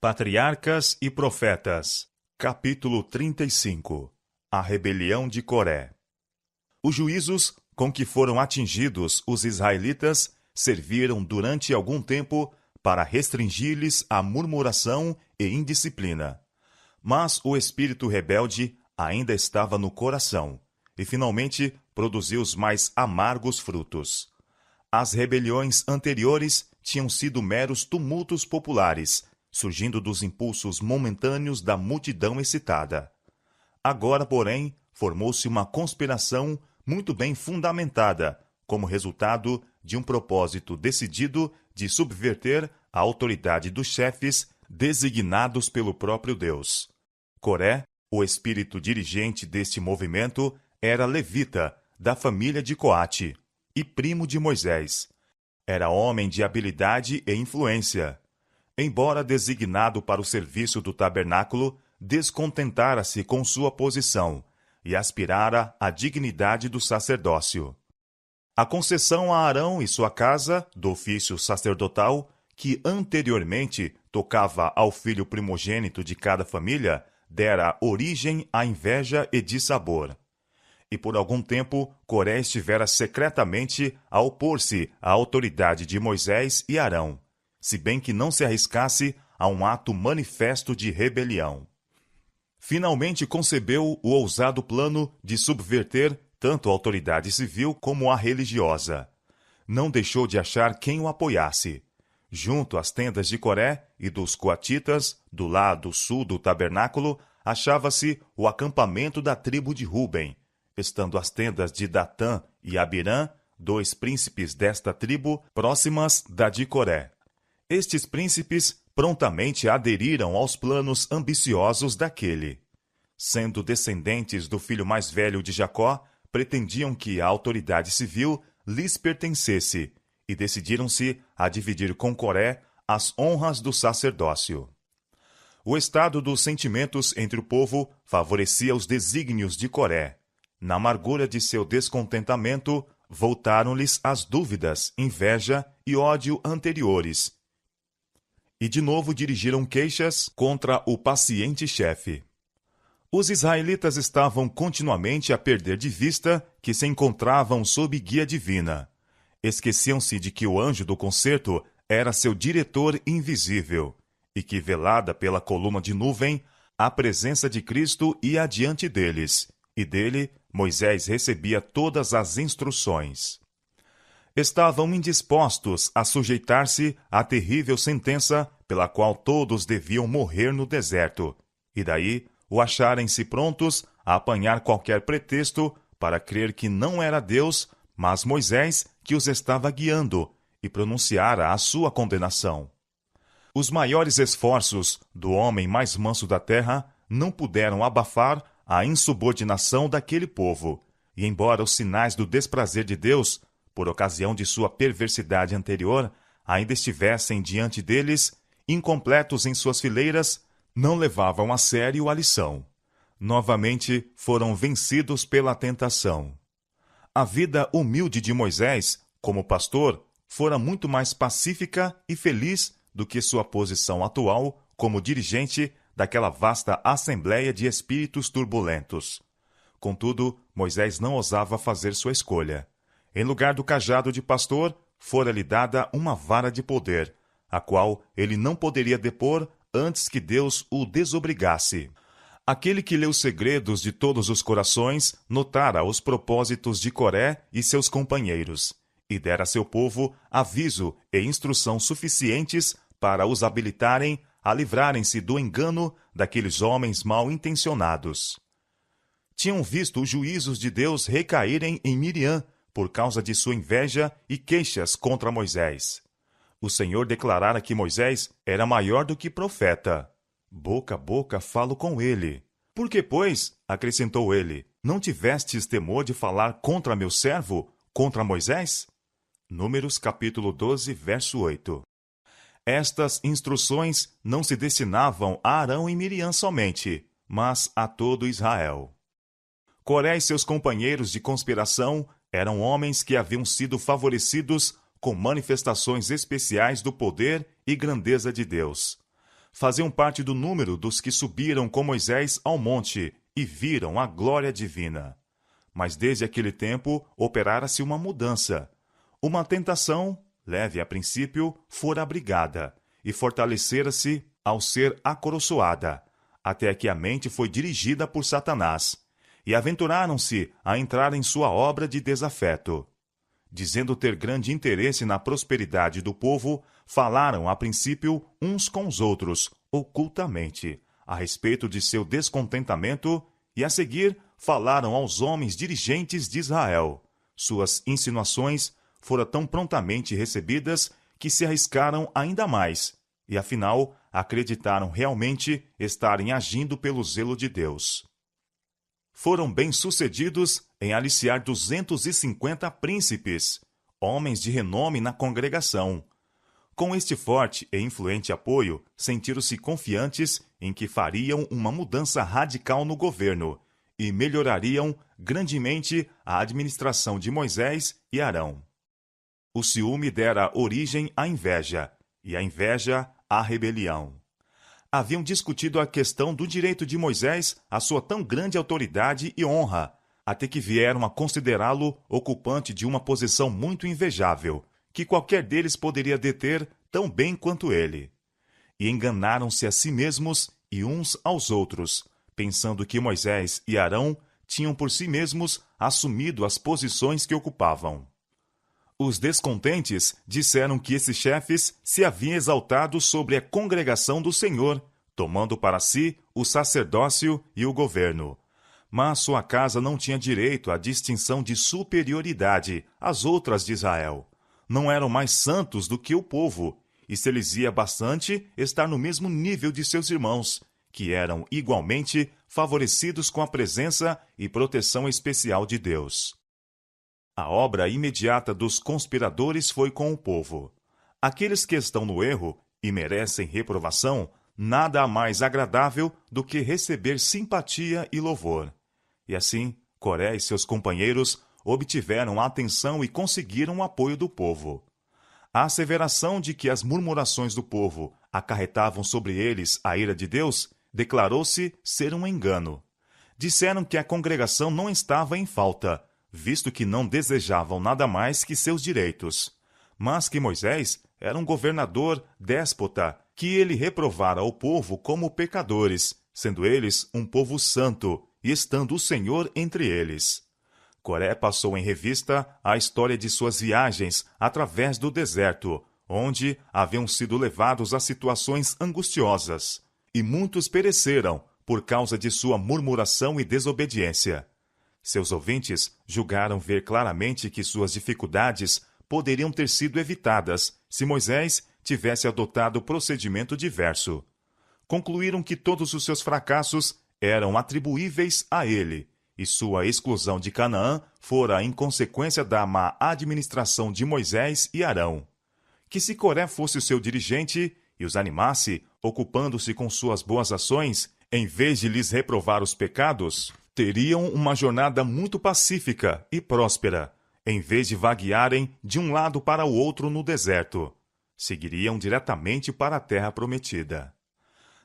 Patriarcas e Profetas, capítulo 35. A rebelião de Coré. Os juízos com que foram atingidos os israelitas serviram durante algum tempo para restringir-lhes a murmuração e indisciplina. Mas o espírito rebelde ainda estava no coração e finalmente produziu os mais amargos frutos. As rebeliões anteriores tinham sido meros tumultos populares, surgindo dos impulsos momentâneos da multidão excitada. Agora, porém, formou-se uma conspiração muito bem fundamentada, como resultado de um propósito decidido de subverter a autoridade dos chefes designados pelo próprio Deus. Coré, o espírito dirigente deste movimento, era levita, da família de Coate, e primo de Moisés. Era homem de habilidade e influência. Embora designado para o serviço do tabernáculo, descontentara-se com sua posição e aspirara à dignidade do sacerdócio. A concessão a Arão e sua casa do ofício sacerdotal, que anteriormente tocava ao filho primogênito de cada família, dera origem à inveja e dissabor. E por algum tempo, Coré estivera secretamente a opor-se à autoridade de Moisés e Arão, se bem que não se arriscasse a um ato manifesto de rebelião. Finalmente concebeu o ousado plano de subverter tanto a autoridade civil como a religiosa. Não deixou de achar quem o apoiasse. Junto às tendas de Coré e dos coatitas, do lado sul do tabernáculo, achava-se o acampamento da tribo de Ruben, estando as tendas de Datã e Abirã, dois príncipes desta tribo, próximas da de Coré. Estes príncipes prontamente aderiram aos planos ambiciosos daquele. Sendo descendentes do filho mais velho de Jacó, pretendiam que a autoridade civil lhes pertencesse e decidiram-se a dividir com Coré as honras do sacerdócio. O estado dos sentimentos entre o povo favorecia os desígnios de Coré. Na amargura de seu descontentamento, voltaram-lhes as dúvidas, inveja e ódio anteriores, e de novo dirigiram queixas contra o paciente chefe. Os israelitas estavam continuamente a perder de vista que se encontravam sob guia divina. Esqueciam-se de que o anjo do concerto era seu diretor invisível, e que, velada pela coluna de nuvem, a presença de Cristo ia adiante deles, e dele Moisés recebia todas as instruções. Estavam indispostos a sujeitar-se à terrível sentença pela qual todos deviam morrer no deserto, e daí o acharem-se prontos a apanhar qualquer pretexto para crer que não era Deus, mas Moisés que os estava guiando, e pronunciara a sua condenação. Os maiores esforços do homem mais manso da terra não puderam abafar a insubordinação daquele povo, e embora os sinais do desprazer de Deus, por ocasião de sua perversidade anterior, ainda estivessem diante deles, incompletos em suas fileiras, não levavam a sério a lição. Novamente foram vencidos pela tentação. A vida humilde de Moisés, como pastor, fora muito mais pacífica e feliz do que sua posição atual como dirigente daquela vasta assembleia de espíritos turbulentos. Contudo, Moisés não ousava fazer sua escolha. Em lugar do cajado de pastor, fora-lhe dada uma vara de poder, a qual ele não poderia depor antes que Deus o desobrigasse. Aquele que lê os segredos de todos os corações notara os propósitos de Coré e seus companheiros, e dera a seu povo aviso e instrução suficientes para os habilitarem a livrarem-se do engano daqueles homens mal intencionados. Tinham visto os juízos de Deus recaírem em Miriam por causa de sua inveja e queixas contra Moisés. O Senhor declarara que Moisés era maior do que profeta. Boca a boca falo com ele. Por que, pois, acrescentou ele, não tivestes temor de falar contra meu servo, contra Moisés? Números capítulo 12, verso 8. Estas instruções não se destinavam a Arão e Miriam somente, mas a todo Israel. Coré e seus companheiros de conspiração eram homens que haviam sido favorecidos com manifestações especiais do poder e grandeza de Deus. faziam parte do número dos que subiram com Moisés ao monte e viram a glória divina. Mas desde aquele tempo operara-se uma mudança. Uma tentação, leve a princípio, fora abrigada, e fortalecera-se ao ser acoroçoada, até que a mente foi dirigida por Satanás, e aventuraram-se a entrar em sua obra de desafeto. Dizendo ter grande interesse na prosperidade do povo, falaram a princípio uns com os outros, ocultamente, a respeito de seu descontentamento, e a seguir falaram aos homens dirigentes de Israel. Suas insinuações foram tão prontamente recebidas que se arriscaram ainda mais, e afinal acreditaram realmente estarem agindo pelo zelo de Deus. Foram bem-sucedidos em aliciar 250 príncipes, homens de renome na congregação. Com este forte e influente apoio, sentiram-se confiantes em que fariam uma mudança radical no governo e melhorariam grandemente a administração de Moisés e Arão. O ciúme dera origem à inveja, e a inveja à rebelião. Haviam discutido a questão do direito de Moisés à sua tão grande autoridade e honra, até que vieram a considerá-lo ocupante de uma posição muito invejável, que qualquer deles poderia deter tão bem quanto ele. E enganaram-se a si mesmos e uns aos outros, pensando que Moisés e Arão tinham por si mesmos assumido as posições que ocupavam. Os descontentes disseram que esses chefes se haviam exaltado sobre a congregação do Senhor, tomando para si o sacerdócio e o governo. Mas sua casa não tinha direito à distinção de superioridade às outras de Israel. Não eram mais santos do que o povo, e se lhes ia bastante estar no mesmo nível de seus irmãos, que eram igualmente favorecidos com a presença e proteção especial de Deus. A obra imediata dos conspiradores foi com o povo. Aqueles que estão no erro e merecem reprovação, nada há mais agradável do que receber simpatia e louvor. E assim, Coré e seus companheiros obtiveram a atenção e conseguiram o apoio do povo. A asseveração de que as murmurações do povo acarretavam sobre eles a ira de Deus declarou-se ser um engano. Disseram que a congregação não estava em falta, visto que não desejavam nada mais que seus direitos, mas que Moisés era um governador déspota, que ele reprovara o povo como pecadores, sendo eles um povo santo e estando o Senhor entre eles. Coré passou em revista a história de suas viagens através do deserto, onde haviam sido levados a situações angustiosas, e muitos pereceram por causa de sua murmuração e desobediência. Seus ouvintes julgaram ver claramente que suas dificuldades poderiam ter sido evitadas se Moisés tivesse adotado procedimento diverso. Concluíram que todos os seus fracassos eram atribuíveis a ele, e sua exclusão de Canaã fora em consequência da má administração de Moisés e Arão. Que se Coré fosse o seu dirigente e os animasse, ocupando-se com suas boas ações, em vez de lhes reprovar os pecados, teriam uma jornada muito pacífica e próspera, em vez de vaguearem de um lado para o outro no deserto. Seguiriam diretamente para a terra prometida.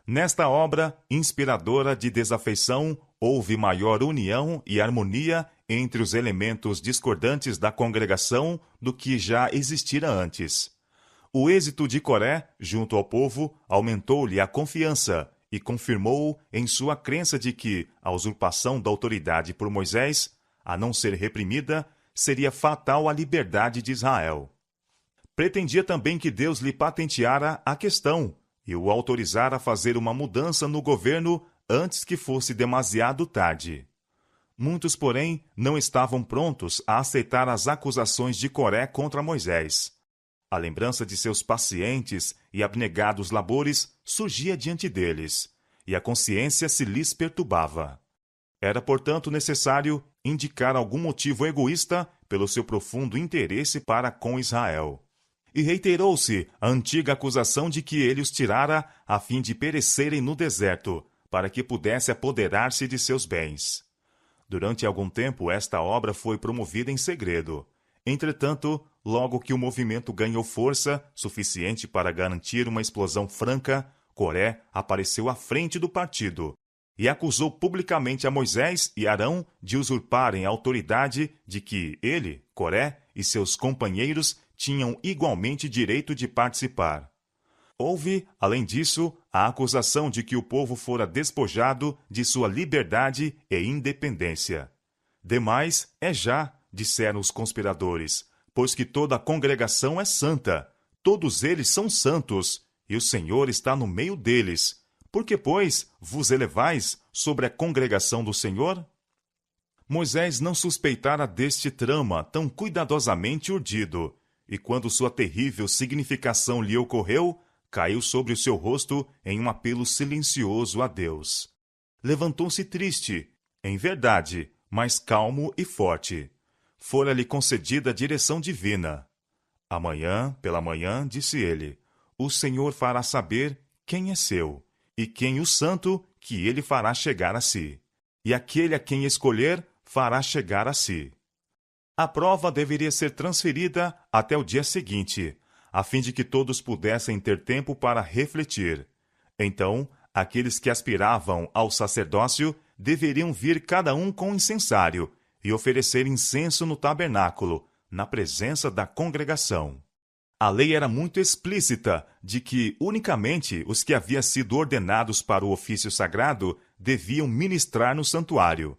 Nesta obra inspiradora de desafeição, houve maior união e harmonia entre os elementos discordantes da congregação do que já existira antes. O êxito de Coré, junto ao povo, aumentou-lhe a confiança e confirmou-o em sua crença de que a usurpação da autoridade por Moisés, a não ser reprimida, seria fatal à liberdade de Israel. Pretendia também que Deus lhe patenteara a questão e o autorizara a fazer uma mudança no governo antes que fosse demasiado tarde. Muitos, porém, não estavam prontos a aceitar as acusações de Coré contra Moisés. A lembrança de seus pacientes e abnegados labores surgia diante deles, e a consciência se lhes perturbava. Era, portanto, necessário indicar algum motivo egoísta pelo seu profundo interesse para com Israel. E reiterou-se a antiga acusação de que ele os tirara a fim de perecerem no deserto, para que pudesse apoderar-se de seus bens. Durante algum tempo, esta obra foi promovida em segredo. Entretanto, logo que o movimento ganhou força suficiente para garantir uma explosão franca, Coré apareceu à frente do partido e acusou publicamente a Moisés e Arão de usurparem a autoridade de que ele, Coré, e seus companheiros tinham igualmente direito de participar. Houve, além disso, a acusação de que o povo fora despojado de sua liberdade e independência. Demais é já, disseram os conspiradores, pois que toda a congregação é santa, todos eles são santos, e o Senhor está no meio deles. Por que, pois, vos elevais sobre a congregação do Senhor? Moisés não suspeitara deste trama tão cuidadosamente urdido, e quando sua terrível significação lhe ocorreu, caiu sobre o seu rosto em um apelo silencioso a Deus. Levantou-se triste, em verdade, mas calmo e forte. Fora-lhe concedida a direção divina. Amanhã, pela manhã, disse ele, o Senhor fará saber quem é seu, e quem o santo que ele fará chegar a si. E aquele a quem escolher fará chegar a si. A prova deveria ser transferida até o dia seguinte, a fim de que todos pudessem ter tempo para refletir. Então, aqueles que aspiravam ao sacerdócio deveriam vir cada um com incensário e oferecer incenso no tabernáculo, na presença da congregação. A lei era muito explícita de que unicamente os que haviam sido ordenados para o ofício sagrado deviam ministrar no santuário.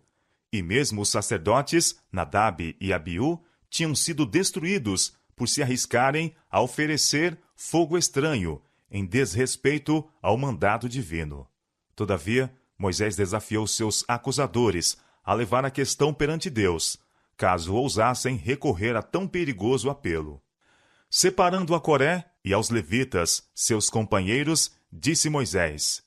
E mesmo os sacerdotes, Nadab e Abiú, tinham sido destruídos por se arriscarem a oferecer fogo estranho, em desrespeito ao mandado divino. Todavia, Moisés desafiou seus acusadores a levar a questão perante Deus, caso ousassem recorrer a tão perigoso apelo. Separando a Coré e aos levitas, seus companheiros, disse Moisés: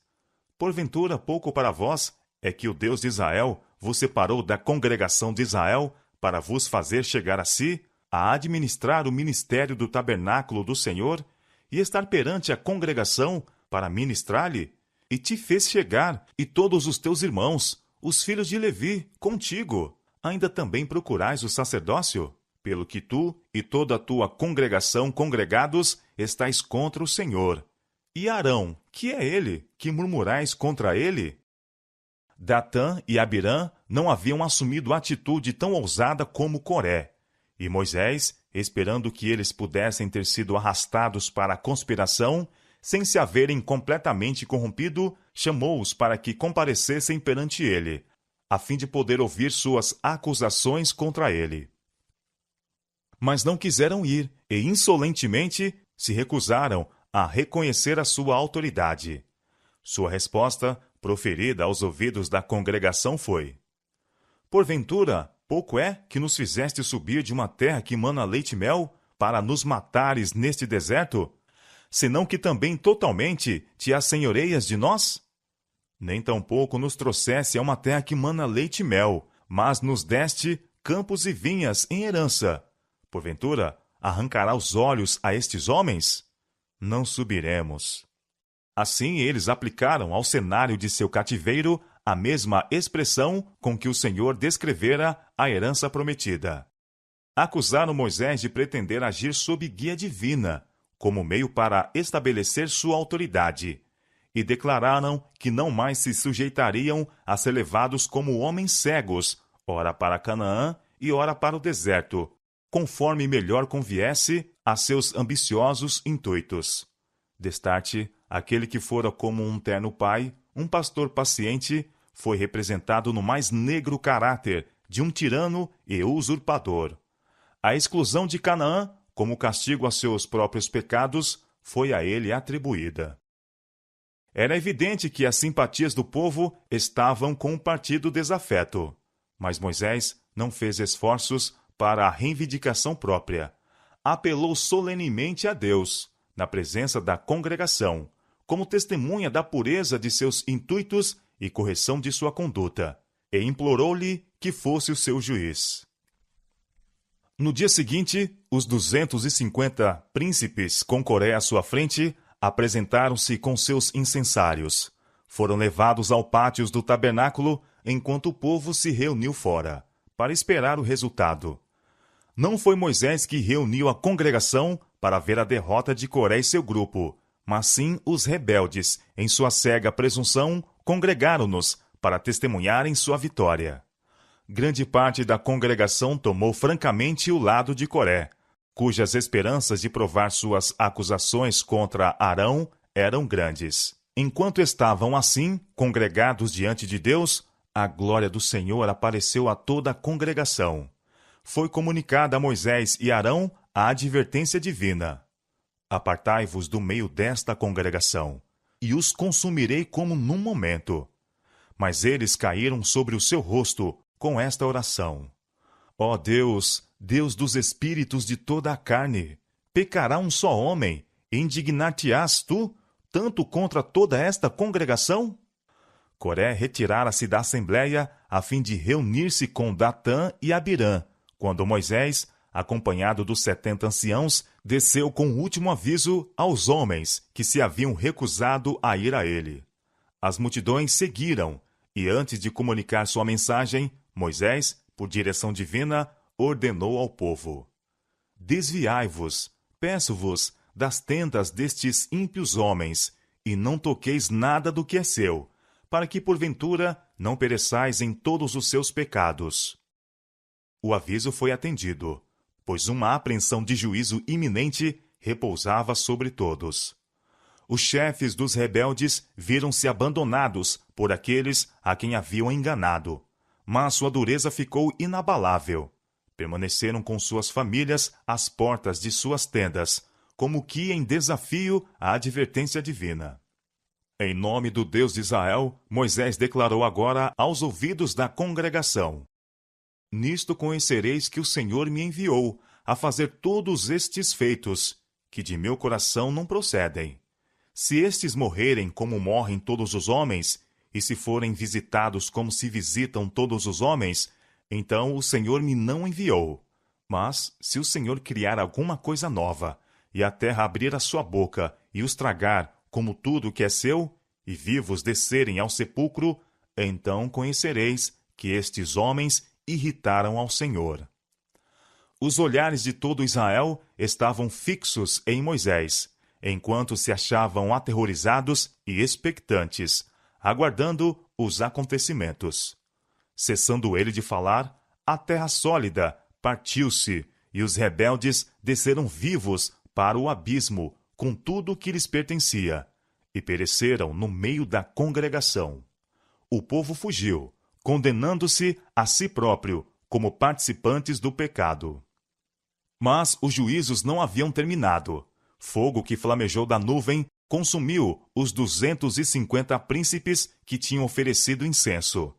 Porventura pouco para vós é que o Deus de Israel vos separou da congregação de Israel para vos fazer chegar a si, a administrar o ministério do tabernáculo do Senhor e estar perante a congregação para ministrar-lhe? E te fez chegar, e todos os teus irmãos, os filhos de Levi, contigo. Ainda também procurais o sacerdócio? Pelo que tu e toda a tua congregação congregados estáis contra o Senhor. E Arão, que é ele, que murmurais contra ele? Datã e Abirã não haviam assumido atitude tão ousada como Coré. E Moisés, esperando que eles pudessem ter sido arrastados para a conspiração, sem se haverem completamente corrompido, chamou-os para que comparecessem perante ele, a fim de poder ouvir suas acusações contra ele. Mas não quiseram ir, e insolentemente se recusaram a reconhecer a sua autoridade. Sua resposta, proferida aos ouvidos da congregação, foi: Porventura, pouco é que nos fizeste subir de uma terra que mana leite e mel, para nos matares neste deserto? Senão que também totalmente te assenhoreias de nós? Nem tampouco nos trouxesse a uma terra que mana leite e mel, mas nos deste campos e vinhas em herança. Porventura, arrancará os olhos a estes homens? Não subiremos. Assim eles aplicaram ao cenário de seu cativeiro a mesma expressão com que o Senhor descrevera a herança prometida. Acusaram Moisés de pretender agir sob guia divina, como meio para estabelecer sua autoridade, e declararam que não mais se sujeitariam a ser levados como homens cegos, ora para Canaã e ora para o deserto, conforme melhor conviesse a seus ambiciosos intuitos. Destarte, aquele que fora como um terno pai, um pastor paciente, foi representado no mais negro caráter de um tirano e usurpador. A exclusão de Canaã, como castigo a seus próprios pecados, foi a ele atribuída. Era evidente que as simpatias do povo estavam com o partido desafeto, mas Moisés não fez esforços para a reivindicação própria. Apelou solenemente a Deus, na presença da congregação, como testemunha da pureza de seus intuitos e correção de sua conduta, e implorou-lhe que fosse o seu juiz. No dia seguinte, os 250 príncipes com Coré à sua frente apresentaram-se com seus incensários. Foram levados ao pátio do tabernáculo enquanto o povo se reuniu fora, para esperar o resultado. Não foi Moisés que reuniu a congregação para ver a derrota de Coré e seu grupo, mas sim os rebeldes, em sua cega presunção, congregaram-nos para testemunharem sua vitória. Grande parte da congregação tomou francamente o lado de Coré, cujas esperanças de provar suas acusações contra Arão eram grandes. Enquanto estavam assim, congregados diante de Deus, a glória do Senhor apareceu a toda a congregação. Foi comunicada a Moisés e Arão a advertência divina: apartai-vos do meio desta congregação, e os consumirei como num momento. Mas eles caíram sobre o seu rosto com esta oração: ó Deus, Deus dos espíritos de toda a carne, pecará um só homem, e indignar-te-ás tu, tanto contra toda esta congregação? Coré retirara-se da assembleia a fim de reunir-se com Datã e Abirã, quando Moisés, acompanhado dos 70 anciãos, desceu com o último aviso aos homens que se haviam recusado a ir a ele. As multidões seguiram, e antes de comunicar sua mensagem, Moisés, por direção divina, ordenou ao povo: desviai-vos, peço-vos, das tendas destes ímpios homens, e não toqueis nada do que é seu, para que, porventura, não pereçais em todos os seus pecados. O aviso foi atendido, pois uma apreensão de juízo iminente repousava sobre todos. Os chefes dos rebeldes viram-se abandonados por aqueles a quem haviam enganado, mas sua dureza ficou inabalável. Permaneceram com suas famílias às portas de suas tendas, como que em desafio à advertência divina. Em nome do Deus de Israel, Moisés declarou agora aos ouvidos da congregação: nisto conhecereis que o Senhor me enviou a fazer todos estes feitos, que de meu coração não procedem. Se estes morrerem como morrem todos os homens, e se forem visitados como se visitam todos os homens, então o Senhor me não enviou. Mas, se o Senhor criar alguma coisa nova, e a terra abrir a sua boca e os tragar como tudo que é seu, e vivos descerem ao sepulcro, então conhecereis que estes homens irritaram ao Senhor. Os olhares de todo Israel estavam fixos em Moisés, enquanto se achavam aterrorizados e expectantes, aguardando os acontecimentos. Cessando ele de falar, a terra sólida partiu-se, e os rebeldes desceram vivos para o abismo com tudo o que lhes pertencia, e pereceram no meio da congregação. O povo fugiu, condenando-se a si próprio como participantes do pecado. Mas os juízos não haviam terminado. Fogo que flamejou da nuvem consumiu os 250 príncipes que tinham oferecido incenso.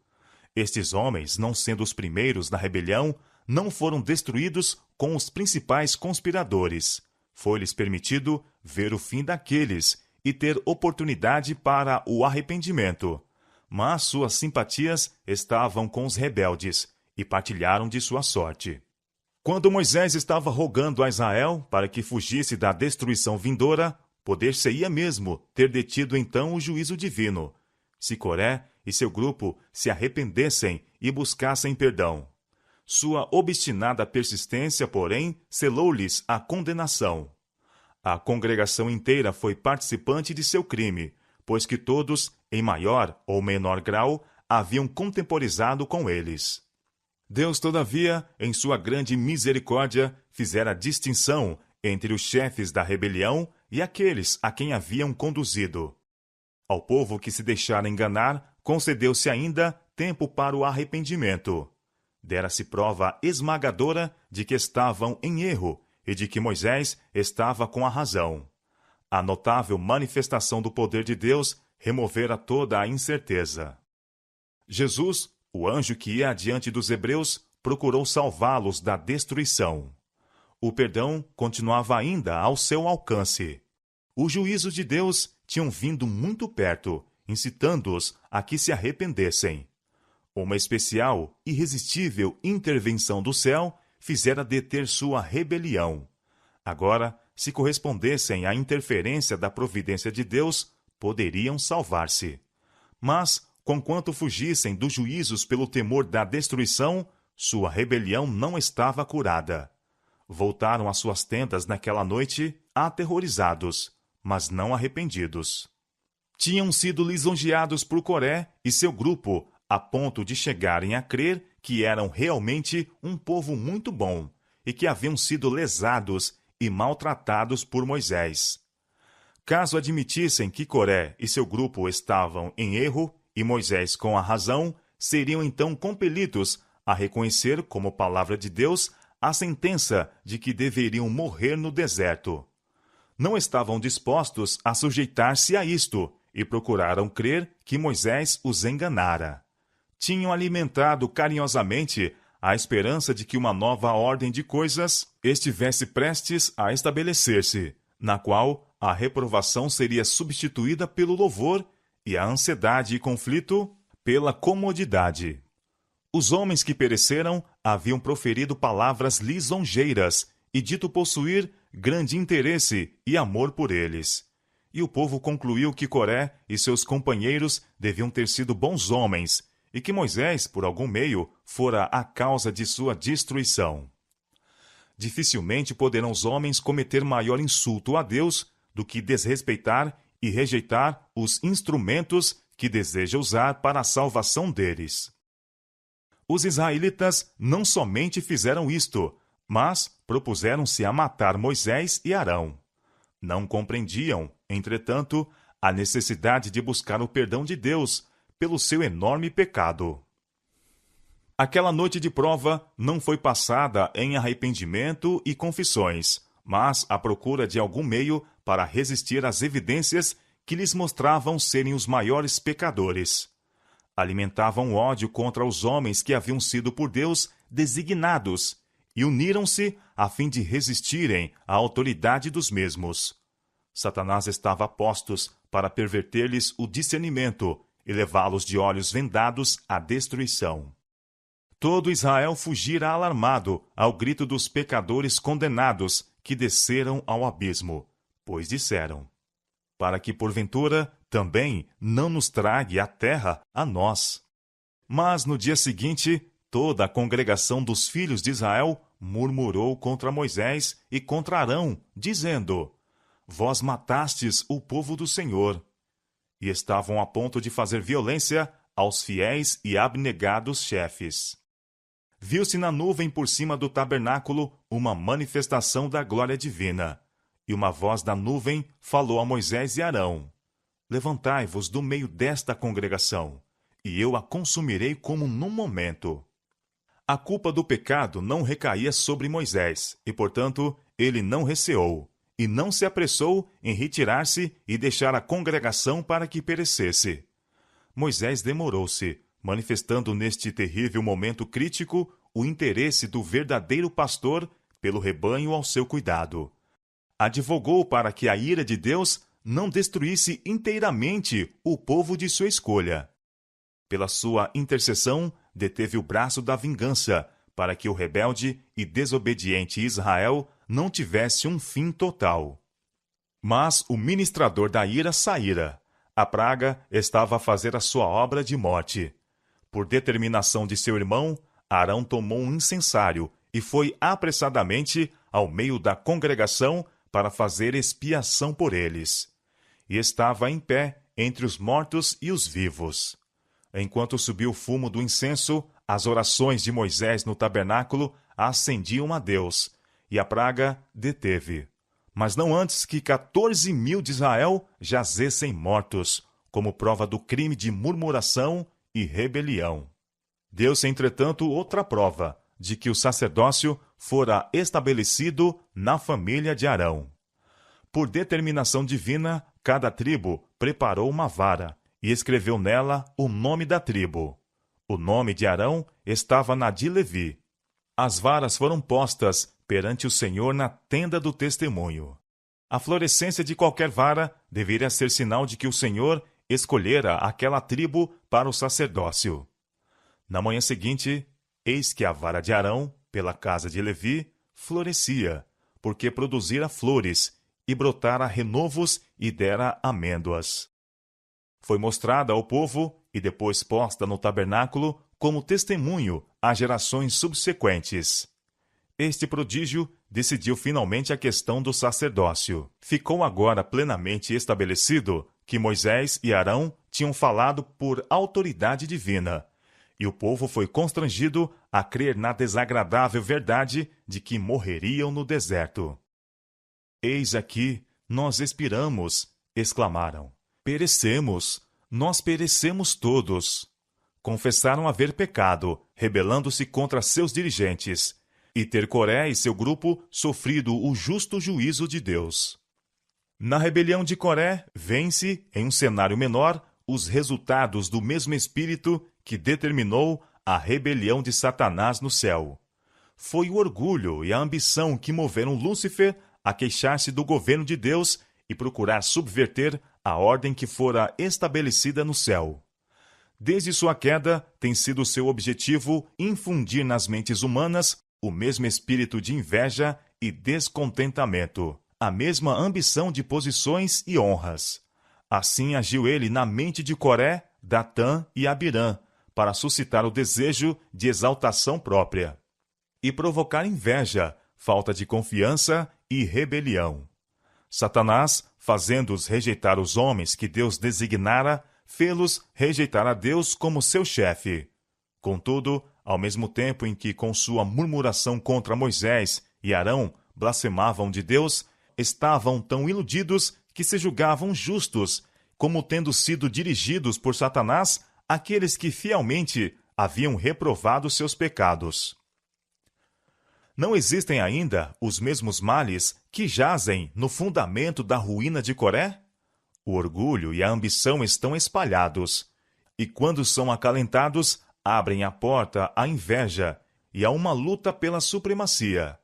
Estes homens, não sendo os primeiros na rebelião, não foram destruídos com os principais conspiradores. Foi-lhes permitido ver o fim daqueles e ter oportunidade para o arrependimento. Mas suas simpatias estavam com os rebeldes e partilharam de sua sorte. Quando Moisés estava rogando a Israel para que fugisse da destruição vindoura, poder-se-ia mesmo ter detido então o juízo divino, se Coré e seu grupo se arrependessem e buscassem perdão. Sua obstinada persistência, porém, selou-lhes a condenação. A congregação inteira foi participante de seu crime, pois que todos, em maior ou menor grau, haviam contemporizado com eles. Deus, todavia, em sua grande misericórdia, fizera distinção entre os chefes da rebelião e aqueles a quem haviam conduzido. Ao povo que se deixara enganar, concedeu-se ainda tempo para o arrependimento. Dera-se prova esmagadora de que estavam em erro e de que Moisés estava com a razão. A notável manifestação do poder de Deus removera toda a incerteza. Jesus, o anjo que ia adiante dos hebreus, procurou salvá-los da destruição. O perdão continuava ainda ao seu alcance. Os juízos de Deus tinham vindo muito perto, incitando-os a que se arrependessem. Uma especial, irresistível intervenção do céu fizera deter sua rebelião. Agora, se correspondessem à interferência da providência de Deus, poderiam salvar-se. Mas, conquanto fugissem dos juízos pelo temor da destruição, sua rebelião não estava curada. Voltaram às suas tendas naquela noite, aterrorizados, mas não arrependidos. Tinham sido lisonjeados por Coré e seu grupo, a ponto de chegarem a crer que eram realmente um povo muito bom e que haviam sido lesados e maltratados por Moisés. Caso admitissem que Coré e seu grupo estavam em erro e Moisés com a razão, seriam então compelidos a reconhecer como palavra de Deus a sentença de que deveriam morrer no deserto. Não estavam dispostos a sujeitar-se a isto e procuraram crer que Moisés os enganara. Tinham alimentado carinhosamente a esperança de que uma nova ordem de coisas estivesse prestes a estabelecer-se, na qual a reprovação seria substituída pelo louvor e a ansiedade e conflito pela comodidade. Os homens que pereceram haviam proferido palavras lisonjeiras e dito possuir grande interesse e amor por eles. E o povo concluiu que Coré e seus companheiros deviam ter sido bons homens e que Moisés, por algum meio, fora a causa de sua destruição. Dificilmente poderão os homens cometer maior insulto a Deus do que desrespeitar e rejeitar os instrumentos que deseja usar para a salvação deles. Os israelitas não somente fizeram isto, mas propuseram-se a matar Moisés e Arão. Não compreendiam, entretanto, a necessidade de buscar o perdão de Deus pelo seu enorme pecado. Aquela noite de prova não foi passada em arrependimento e confissões, mas à procura de algum meio para resistir às evidências que lhes mostravam serem os maiores pecadores. Alimentavam ódio contra os homens que haviam sido por Deus designados e uniram-se a fim de resistirem à autoridade dos mesmos. Satanás estava a postos para perverter-lhes o discernimento e levá-los de olhos vendados à destruição. Todo Israel fugira alarmado ao grito dos pecadores condenados que desceram ao abismo, pois disseram: para que, porventura, também não nos trague a terra a nós. Mas no dia seguinte, toda a congregação dos filhos de Israel murmurou contra Moisés e contra Arão, dizendo: vós matastes o povo do Senhor. E estavam a ponto de fazer violência aos fiéis e abnegados chefes. Viu-se na nuvem por cima do tabernáculo uma manifestação da glória divina. E uma voz da nuvem falou a Moisés e Arão: levantai-vos do meio desta congregação, e eu a consumirei como num momento. A culpa do pecado não recaía sobre Moisés, e, portanto, ele não receou, e não se apressou em retirar-se e deixar a congregação para que perecesse. Moisés demorou-se, manifestando neste terrível momento crítico o interesse do verdadeiro pastor pelo rebanho ao seu cuidado. Advogou para que a ira de Deus não destruísse inteiramente o povo de sua escolha. Pela sua intercessão, deteve o braço da vingança, para que o rebelde e desobediente Israel não tivesse um fim total. Mas o ministrador da ira saíra. A praga estava a fazer a sua obra de morte. Por determinação de seu irmão, Arão tomou um incensário e foi apressadamente ao meio da congregação para fazer expiação por eles. E estava em pé entre os mortos e os vivos. Enquanto subia o fumo do incenso, as orações de Moisés no tabernáculo ascendiam a Deus, e a praga deteve. Mas não antes que 14.000 de Israel jazessem mortos, como prova do crime de murmuração e rebelião. Deu-se, entretanto, outra prova de que o sacerdócio fora estabelecido na família de Arão. Por determinação divina, cada tribo preparou uma vara e escreveu nela o nome da tribo. O nome de Arão estava na de Levi. As varas foram postas perante o Senhor na tenda do testemunho. A florescência de qualquer vara deveria ser sinal de que o Senhor escolhera aquela tribo para o sacerdócio. Na manhã seguinte, eis que a vara de Arão, pela casa de Levi, florescia, porque produzira flores, e brotara renovos e dera amêndoas. Foi mostrada ao povo, e depois posta no tabernáculo, como testemunho às gerações subsequentes. Este prodígio decidiu finalmente a questão do sacerdócio. Ficou agora plenamente estabelecido que Moisés e Arão tinham falado por autoridade divina, e o povo foi constrangido a crer na desagradável verdade de que morreriam no deserto. Eis aqui, nós expiramos, exclamaram. Perecemos, nós perecemos todos. Confessaram haver pecado, rebelando-se contra seus dirigentes, e ter Coré e seu grupo sofrido o justo juízo de Deus. Na rebelião de Coré, vence, em um cenário menor, os resultados do mesmo espírito que determinou a rebelião de Satanás no céu. Foi o orgulho e a ambição que moveram Lúcifer a queixar-se do governo de Deus e procurar subverter a ordem que fora estabelecida no céu. Desde sua queda, tem sido seu objetivo infundir nas mentes humanas o mesmo espírito de inveja e descontentamento, a mesma ambição de posições e honras. Assim agiu ele na mente de Coré, Datã e Abirã, para suscitar o desejo de exaltação própria e provocar inveja, falta de confiança e rebelião. Satanás, fazendo-os rejeitar os homens que Deus designara, fê-los rejeitar a Deus como seu chefe. Contudo, ao mesmo tempo em que com sua murmuração contra Moisés e Arão blasfemavam de Deus, estavam tão iludidos que se julgavam justos, como tendo sido dirigidos por Satanás aqueles que fielmente haviam reprovado seus pecados. Não existem ainda os mesmos males que jazem no fundamento da ruína de Coré? O orgulho e a ambição estão espalhados, e quando são acalentados, abrem a porta à inveja e a uma luta pela supremacia.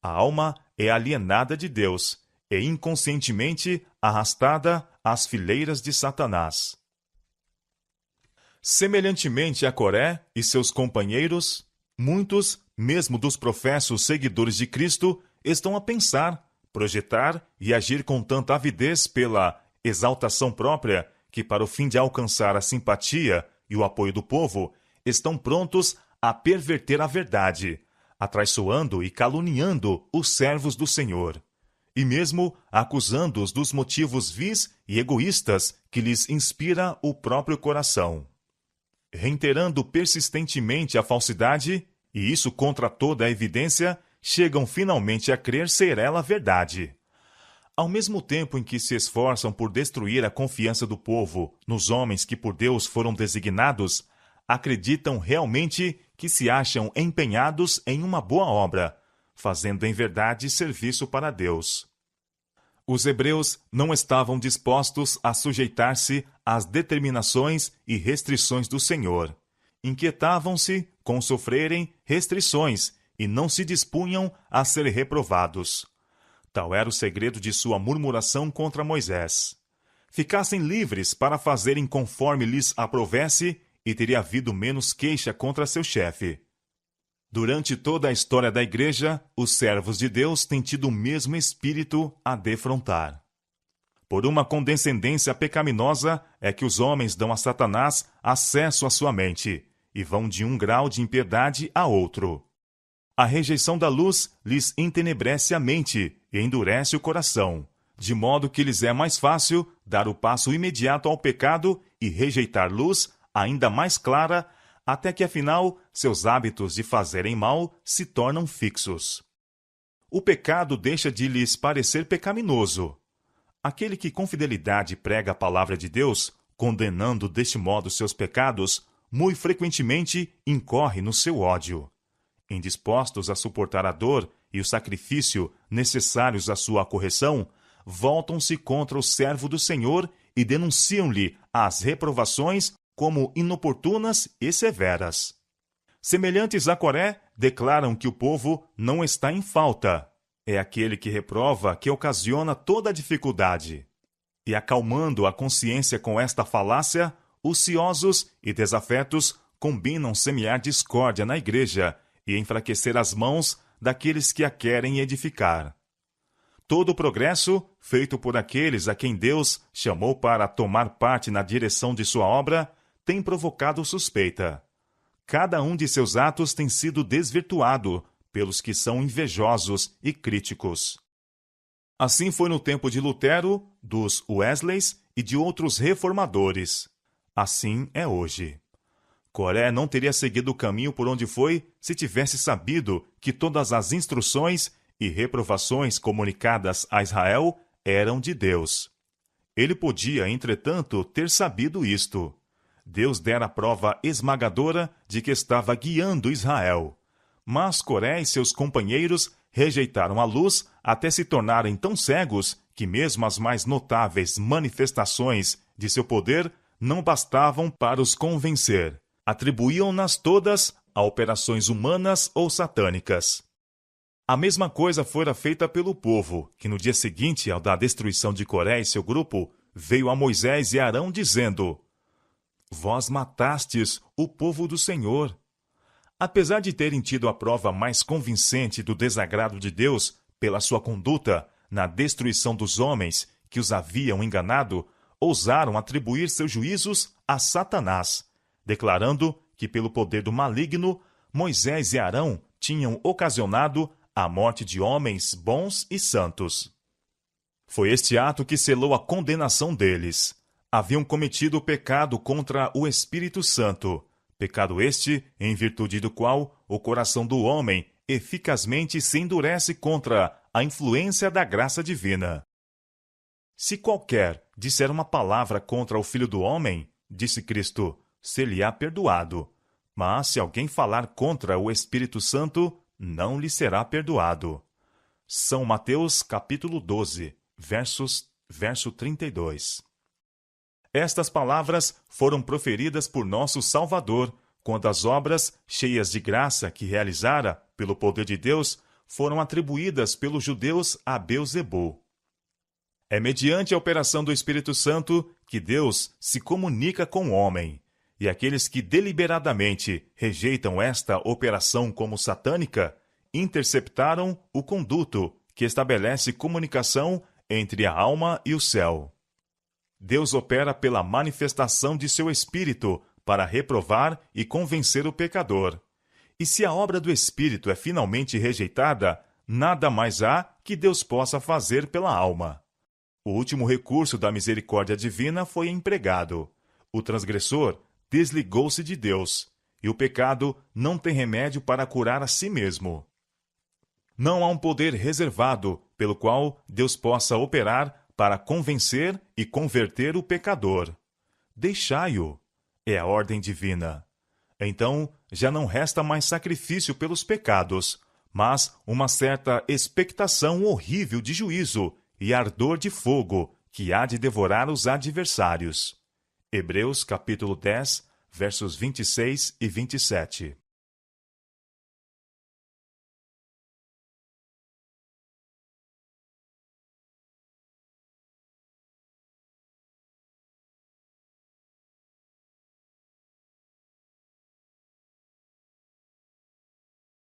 A alma é alienada de Deus e inconscientemente arrastada às fileiras de Satanás. Semelhantemente a Coré e seus companheiros, muitos, mesmo dos professos seguidores de Cristo, estão a pensar, projetar e agir com tanta avidez pela exaltação própria que, para o fim de alcançar a simpatia e o apoio do povo, estão prontos a perverter a verdade, atraiçoando e caluniando os servos do Senhor, e mesmo acusando-os dos motivos vis e egoístas que lhes inspira o próprio coração. Reiterando persistentemente a falsidade, e isso contra toda a evidência, chegam finalmente a crer ser ela a verdade. Ao mesmo tempo em que se esforçam por destruir a confiança do povo nos homens que por Deus foram designados, acreditam realmente que se acham empenhados em uma boa obra, fazendo em verdade serviço para Deus. Os hebreus não estavam dispostos a sujeitar-se às determinações e restrições do Senhor. Inquietavam-se com sofrerem restrições e não se dispunham a ser reprovados. Tal era o segredo de sua murmuração contra Moisés. Ficassem livres para fazerem conforme lhes aprovesse e teria havido menos queixa contra seu chefe. Durante toda a história da Igreja, os servos de Deus têm tido o mesmo espírito a defrontar. Por uma condescendência pecaminosa é que os homens dão a Satanás acesso à sua mente e vão de um grau de impiedade a outro. A rejeição da luz lhes entenebrece a mente e endurece o coração, de modo que lhes é mais fácil dar o passo imediato ao pecado e rejeitar luz ainda mais clara, até que, afinal, seus hábitos de fazerem mal se tornam fixos. O pecado deixa de lhes parecer pecaminoso. Aquele que com fidelidade prega a palavra de Deus, condenando deste modo seus pecados, muito frequentemente incorre no seu ódio. Indispostos a suportar a dor e o sacrifício necessários à sua correção, voltam-se contra o servo do Senhor e denunciam-lhe as reprovações como inoportunas e severas. Semelhantes a Coré, declaram que o povo não está em falta. É aquele que reprova que ocasiona toda a dificuldade. E acalmando a consciência com esta falácia, os ciosos e desafetos combinam semear discórdia na igreja e enfraquecer as mãos daqueles que a querem edificar. Todo o progresso, feito por aqueles a quem Deus chamou para tomar parte na direção de sua obra, tem provocado suspeita. Cada um de seus atos tem sido desvirtuado pelos que são invejosos e críticos. Assim foi no tempo de Lutero, dos Wesleys e de outros reformadores. Assim é hoje. Coré não teria seguido o caminho por onde foi se tivesse sabido que todas as instruções e reprovações comunicadas a Israel eram de Deus. Ele podia, entretanto, ter sabido isto. Deus dera prova esmagadora de que estava guiando Israel. Mas Coré e seus companheiros rejeitaram a luz até se tornarem tão cegos que mesmo as mais notáveis manifestações de seu poder não bastavam para os convencer. Atribuíam-nas todas a operações humanas ou satânicas. A mesma coisa fora feita pelo povo, que no dia seguinte, ao da destruição de Coré e seu grupo, veio a Moisés e Arão dizendo: Vós matastes o povo do Senhor. Apesar de terem tido a prova mais convincente do desagrado de Deus pela sua conduta na destruição dos homens que os haviam enganado, ousaram atribuir seus juízos a Satanás, declarando que pelo poder do maligno, Moisés e Arão tinham ocasionado a morte de homens bons e santos. Foi este ato que selou a condenação deles. Haviam cometido o pecado contra o Espírito Santo, pecado este em virtude do qual o coração do homem eficazmente se endurece contra a influência da graça divina. Se qualquer disser uma palavra contra o Filho do Homem, disse Cristo, ser-lhe-á perdoado. Mas se alguém falar contra o Espírito Santo, não lhe será perdoado. São Mateus, capítulo 12, verso 32. Estas palavras foram proferidas por nosso Salvador, quando as obras, cheias de graça que realizara pelo poder de Deus, foram atribuídas pelos judeus a Beelzebul. É mediante a operação do Espírito Santo que Deus se comunica com o homem, e aqueles que deliberadamente rejeitam esta operação como satânica, interceptaram o conduto que estabelece comunicação entre a alma e o céu. Deus opera pela manifestação de seu Espírito para reprovar e convencer o pecador. E se a obra do Espírito é finalmente rejeitada, nada mais há que Deus possa fazer pela alma. O último recurso da misericórdia divina foi empregado. O transgressor desligou-se de Deus, e o pecado não tem remédio para curar a si mesmo. Não há um poder reservado pelo qual Deus possa operar para convencer e converter o pecador. Deixai-o, é a ordem divina. Então, já não resta mais sacrifício pelos pecados, mas uma certa expectação horrível de juízo e ardor de fogo que há de devorar os adversários. Hebreus capítulo 10, versos 26 e 27.